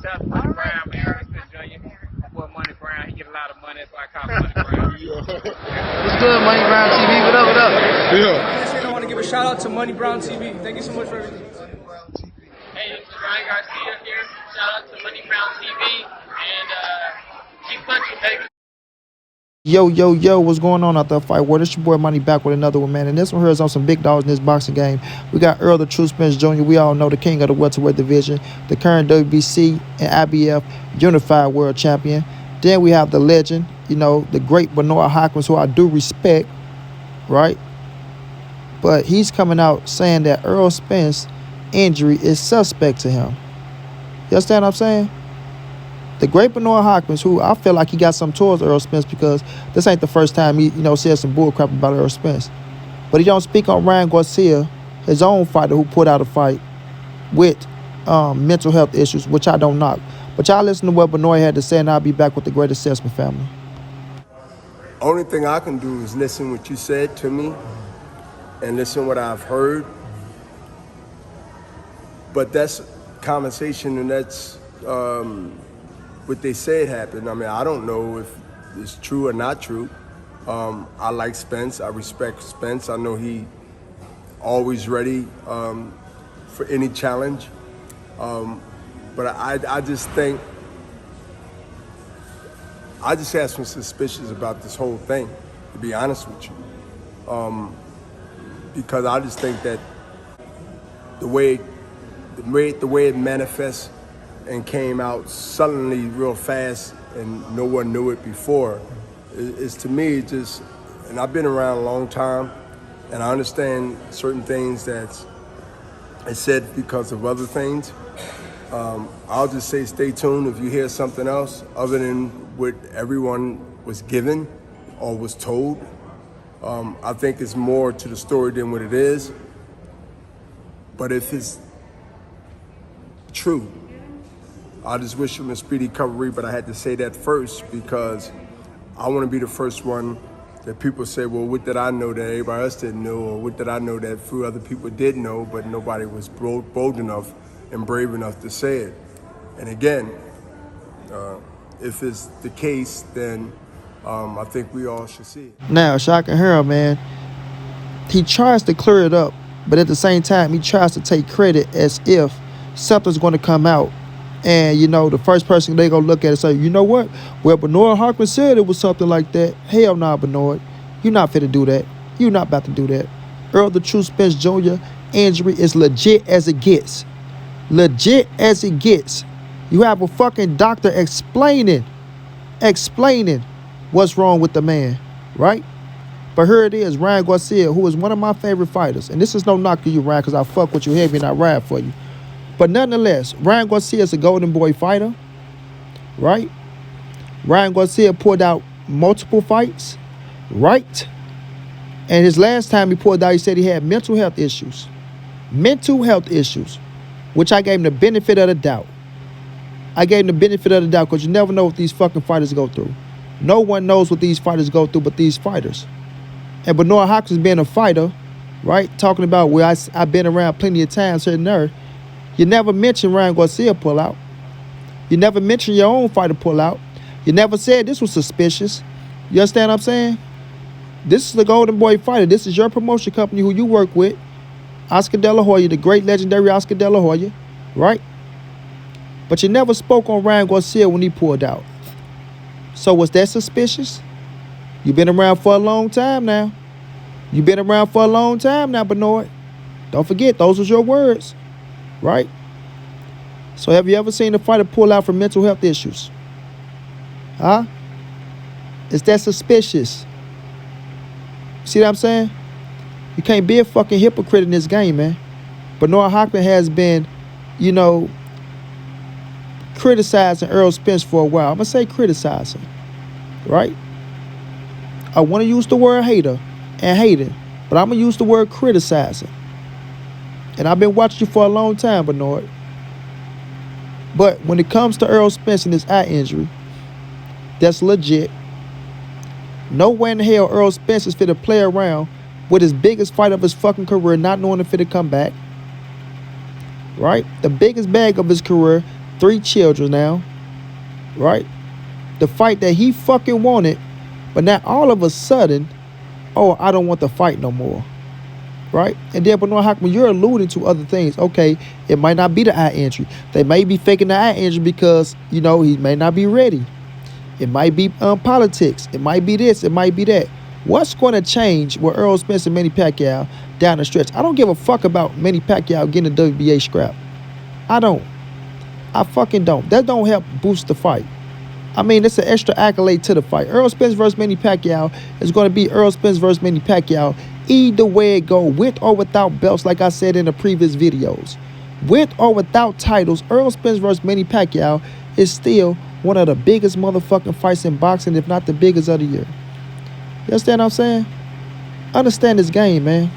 Shout out to Money Brown, man. Errol Spence Jr. My boy Money Brown, he get a lot of money, that's why I call him Money Brown. What's good, Money Brown TV? What up, what up? Yeah. I want to give a shout out to Money Brown TV. Thank you so much for everything. Hey, this is Ryan Garcia here. Shout out to Money Brown TV, and keep punching, baby. Yo, what's going on out there, Fight World? It's your boy Money back with another one, man. And this one here is on some big dogs in this boxing game. We got Errol the True Spence Jr. We all know the king of the welterweight division, the current WBC and IBF unified world champion. Then we have the legend, the great Bernard Hopkins, who I do respect, right? But he's coming out saying that Errol Spence injury is suspect to him. You understand what I'm saying? The great Bernard Hopkins, who I feel like he got some towards Errol Spence because this ain't the first time he, said some bull crap about Errol Spence. But he don't speak on Ryan Garcia, his own fighter who put out a fight with mental health issues, which I don't knock. But y'all listen to what Bernard had to say, and I'll be back with the Great Assessment family. Only thing I can do is listen what you said to me and listen what I've heard. But that's conversation, and that's what they said happened. I mean, I don't know if it's true or not true. I like Spence. I respect Spence. I know he always ready for any challenge. But I just think, I just have some suspicions about this whole thing, to be honest with you. Because I just think that the way it manifests and came out suddenly real fast and no one knew it before, is to me just, and I've been around a long time and I understand certain things that's said because of other things. I'll just say stay tuned if you hear something else other than what everyone was given or was told. I think it's more to the story than what it is. But if it's true, I just wish him a speedy recovery, but I had to say that first because I want to be the first one that people say, well, what did I know that everybody else didn't know, or what did I know that a few other people did know, but nobody was bold enough and brave enough to say it. And again, if it's the case, then I think we all should see it. Now, Shock and Harold, man, he tries to clear it up, but at the same time, he tries to take credit as if something's going to come out. And, the first person they going to look at it say, you know what? Well, Bernard Hopkins said it was something like that. Hell nah, Bernard. You're not fit to do that. You're not about to do that. Errol the True Spence Jr. injury is legit as it gets. Legit as it gets. You have a fucking doctor explaining what's wrong with the man, right? But here it is, Ryan Garcia, who is one of my favorite fighters. And this is no knock to you, Ryan, because I fuck with you heavy and I ride for you. But nonetheless, Ryan Garcia is a golden boy fighter, right? Ryan Garcia pulled out multiple fights, right? And his last time he pulled out, he said he had mental health issues. Mental health issues, which I gave him the benefit of the doubt. I gave him the benefit of the doubt because you never know what these fucking fighters go through. No one knows what these fighters go through but these fighters. And Bernard Hopkins being a fighter, right? Talking about where I've been around plenty of times here and there. You never mentioned Ryan Garcia pull out. You never mentioned your own fighter pull out. You never said this was suspicious. You understand what I'm saying? This is the Golden Boy fighter. This is your promotion company who you work with. Oscar De La Hoya, the great legendary Oscar De La Hoya, right? But you never spoke on Ryan Garcia when he pulled out. So was that suspicious? You've been around for a long time now. You've been around for a long time now, Bernard. Don't forget, those was your words. Right? So have you ever seen a fighter pull out for mental health issues? Huh? Is that suspicious? See what I'm saying? You can't be a fucking hypocrite in this game, man. Bernard Hopkins has been, criticizing Errol Spence for a while. I'm going to say criticizing. Right? I want to use the word hater and hating, but I'm going to use the word criticizing. And I've been watching you for a long time, Bernard. But when it comes to Errol Spence and his eye injury, that's legit. No way in the hell Errol Spence is fit to play around with his biggest fight of his fucking career, not knowing if it'll come back. Right? The biggest bag of his career, 3 children now, right? The fight that he fucking wanted, but now all of a sudden, oh, I don't want the fight no more, right? And then Benoit Hockman, you're alluding to other things. Okay, it might not be the eye injury. They may be faking the eye injury because, you know, he may not be ready. It might be politics. It might be this. It might be that. What's going to change with Errol Spence and Manny Pacquiao down the stretch? I don't give a fuck about Manny Pacquiao getting a WBA scrap. I don't. I fucking don't. That don't help boost the fight. I mean, it's an extra accolade to the fight. Errol Spence versus Manny Pacquiao is going to be Errol Spence versus Manny Pacquiao either way it go, with or without belts, like I said in the previous videos. With or without titles, Errol Spence versus Manny Pacquiao is still one of the biggest motherfucking fights in boxing, if not the biggest of the year. You understand what I'm saying? Understand this game, man.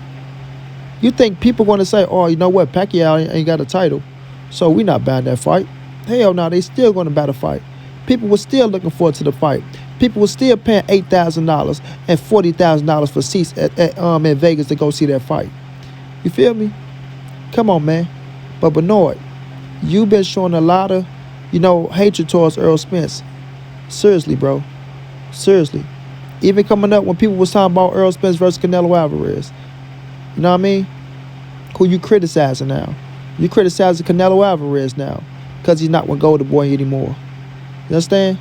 You think people going to say, oh, you know what, Pacquiao ain't got a title, so we not buying that fight. Hell no, they still going to buy the fight. People were still looking forward to the fight. People were still paying $8,000 and $40,000 for seats at Vegas to go see that fight. You feel me? Come on, man. But Benoit, you've been showing a lot of, you know, hatred towards Errol Spence. Seriously, bro. Seriously. Even coming up when people was talking about Errol Spence versus Canelo Alvarez. You know what I mean? Who you criticizing now? You criticizing Canelo Alvarez now because he's not one Golden Boy anymore. You understand?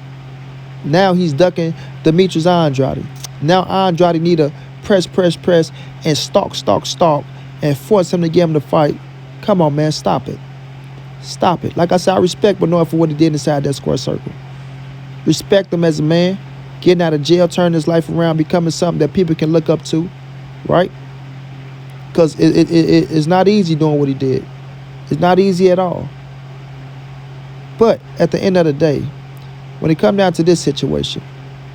Now he's ducking Demetrius Andrade. Now Andrade need to press, and stalk, and force him to get him to fight. Come on, man. Stop it. Stop it. Like I said, I respect Benoit for what he did inside that square circle. Respect him as a man. Getting out of jail, turning his life around, becoming something that people can look up to. Right? Because it's not easy doing what he did. It's not easy at all. But at the end of the day, when it comes down to this situation,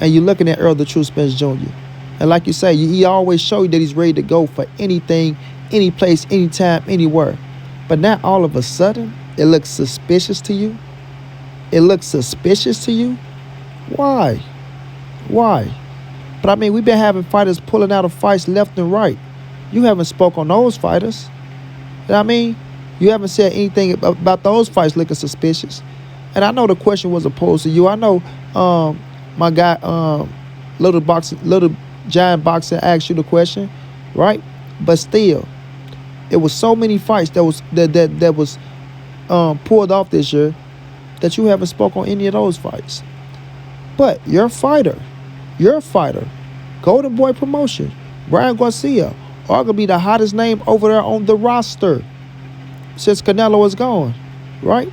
and you're looking at Errol the True Spence Jr., and like you say, he always show you that he's ready to go for anything, any place, anytime, anywhere. But now all of a sudden, it looks suspicious to you? It looks suspicious to you? Why? Why? But I mean, we've been having fighters pulling out of fights left and right. You haven't spoke on those fighters. You know what I mean? You haven't said anything about those fights looking suspicious. And I know the question was opposed to you. I know my guy, Little Giant Boxer asked you the question, right? But still, it was so many fights that was pulled off this year that you haven't spoke on any of those fights. But you're a fighter. Golden Boy Promotion. Brian Garcia, arguably the hottest name over there on the roster since Canelo is gone, right?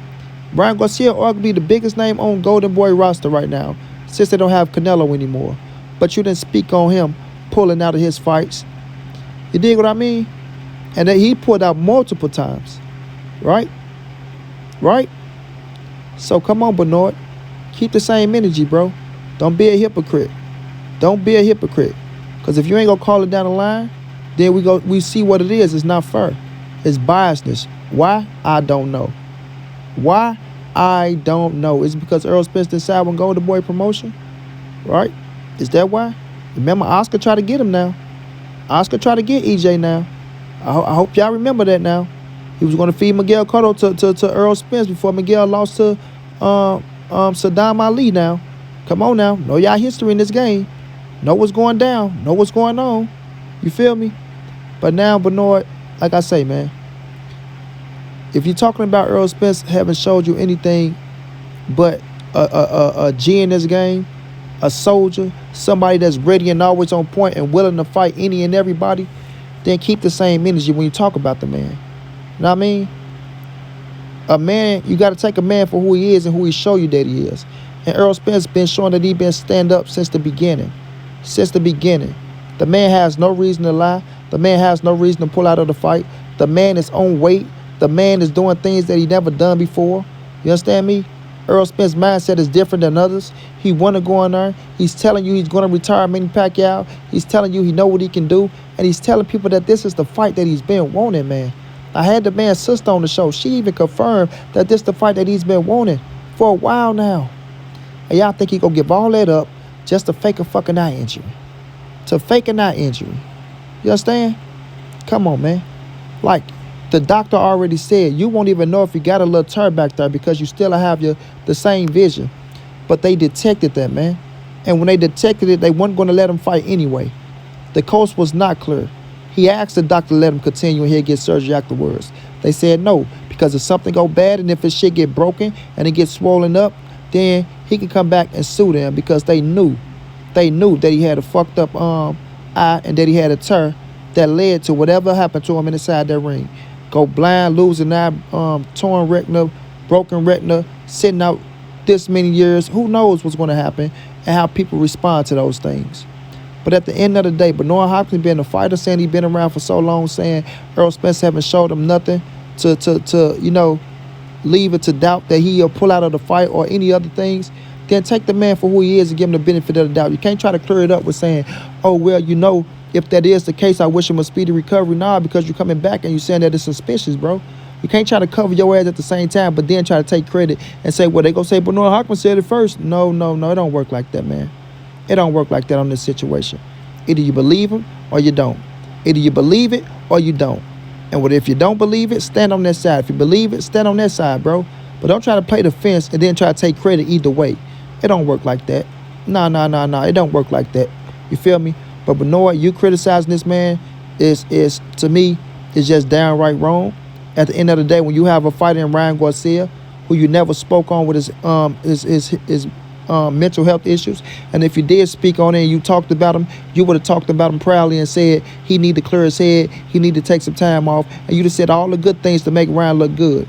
Brian Garcia arguably the biggest name on Golden Boy roster right now since they don't have Canelo anymore. But you didn't speak on him pulling out of his fights. You dig what I mean? And then he pulled out multiple times, right? Right? So come on, Benoit. Keep the same energy, bro. Don't be a hypocrite. Don't be a hypocrite. Because if you ain't gonna call it down the line, then we see what it is. It's not fair. It's biasness. Why? I don't know. Why? I don't know. Is it because Errol Spence decided on Golden Boy Promotion? Right? Is that why? Remember, Oscar tried to get him now. Oscar tried to get EJ now. I hope y'all remember that now. He was going to feed Miguel Cotto to Errol Spence before Miguel lost to Saddam Ali now. Come on now. Know y'all history in this game. Know what's going down. Know what's going on. You feel me? But now, Benoit, like I say, man, if you're talking about Errol Spence haven't showed you anything but a G in this game, a soldier, somebody that's ready and always on point and willing to fight any and everybody, then keep the same energy when you talk about the man. You know what I mean? A man, you got to take a man for who he is and who he show you that he is. And Errol Spence been showing that he been stand up since the beginning. Since the beginning. The man has no reason to lie. The man has no reason to pull out of the fight. The man is on weight. The man is doing things that he never done before. You understand me? Errol Spence's mindset is different than others. He want to go in there. He's telling you he's going to retire Manny Pacquiao. He's telling you he know what he can do. And he's telling people that this is the fight that he's been wanting, man. I had the man's sister on the show. She even confirmed that this is the fight that he's been wanting for a while now. And y'all think he gonna give all that up just to fake a fucking eye injury? To fake an eye injury. You understand? Come on, man. Like, The doctor already said you won't even know if you got a little tear back there because you still have the same vision. But they detected that, man. And when they detected it, they weren't going to let him fight anyway. The coast was not clear. He asked the doctor to let him continue and he'll get surgery afterwards. They said no, because if something go bad and if his shit get broken and it gets swollen up, then he can come back and sue them because they knew that he had a fucked up eye and that he had a tear that led to whatever happened to him inside that ring. Go blind, lose an eye, torn retina, broken retina, sitting out this many years. Who knows what's going to happen and how people respond to those things. But at the end of the day, Benoit Hopkins being a fighter, saying he's been around for so long, saying Errol Spence haven't showed him nothing to leave it to doubt that he'll pull out of the fight or any other things, then take the man for who he is and give him the benefit of the doubt. You can't try to clear it up with saying, oh, well, if that is the case, I wish him a speedy recovery. Nah, because you're coming back and you're saying that it's suspicious, bro. You can't try to cover your ass at the same time, but then try to take credit and say, well, they gonna say Benoit Hopkins said it first. No, it don't work like that, man. It don't work like that on this situation. Either you believe him or you don't. Either you believe it or you don't. And if you don't believe it, stand on that side. If you believe it, stand on that side, bro. But don't try to play the fence and then try to take credit either way. It don't work like that. Nah. It don't work like that. You feel me? But Benoit, you criticizing this man is to me, is just downright wrong. At the end of the day, when you have a fighter in Ryan Garcia, who you never spoke on with his mental health issues, and if you did speak on it and you talked about him, you would have talked about him proudly and said he need to clear his head, he need to take some time off, and you'd have said all the good things to make Ryan look good.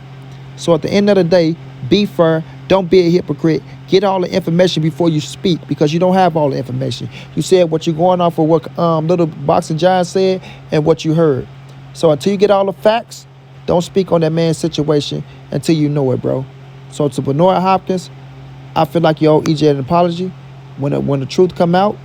So at the end of the day, be fair. Don't be a hypocrite. Get all the information before you speak, because you don't have all the information. You said what you're going off of what little boxing giant said and what you heard. So until you get all the facts, don't speak on that man's situation until you know it, bro. So to Benoit Hopkins, I feel like you owe EJ an apology. When the truth come out,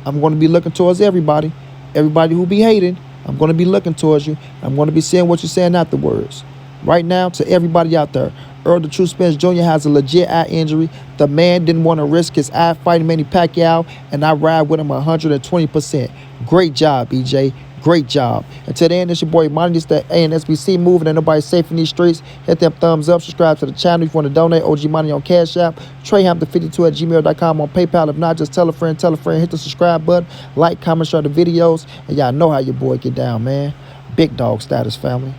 I'm going to be looking towards everybody. Everybody who be hating, I'm going to be looking towards you. I'm going to be saying what you're saying afterwards. Right now, to everybody out there, Errol the True Spence Jr. has a legit eye injury. The man didn't want to risk his eye fighting Manny Pacquiao, and I ride with him 120%. Great job, EJ. Great job. Until then, it's your boy Monty. It's the ANSBC moving. Ain't nobody safe in these streets. Hit them thumbs up. Subscribe to the channel if you want to donate. OG Money on Cash App. TreyHampton52@gmail.com on PayPal. If not, just tell a friend. Hit the subscribe button. Like, comment, share the videos. And y'all know how your boy get down, man. Big dog status, family.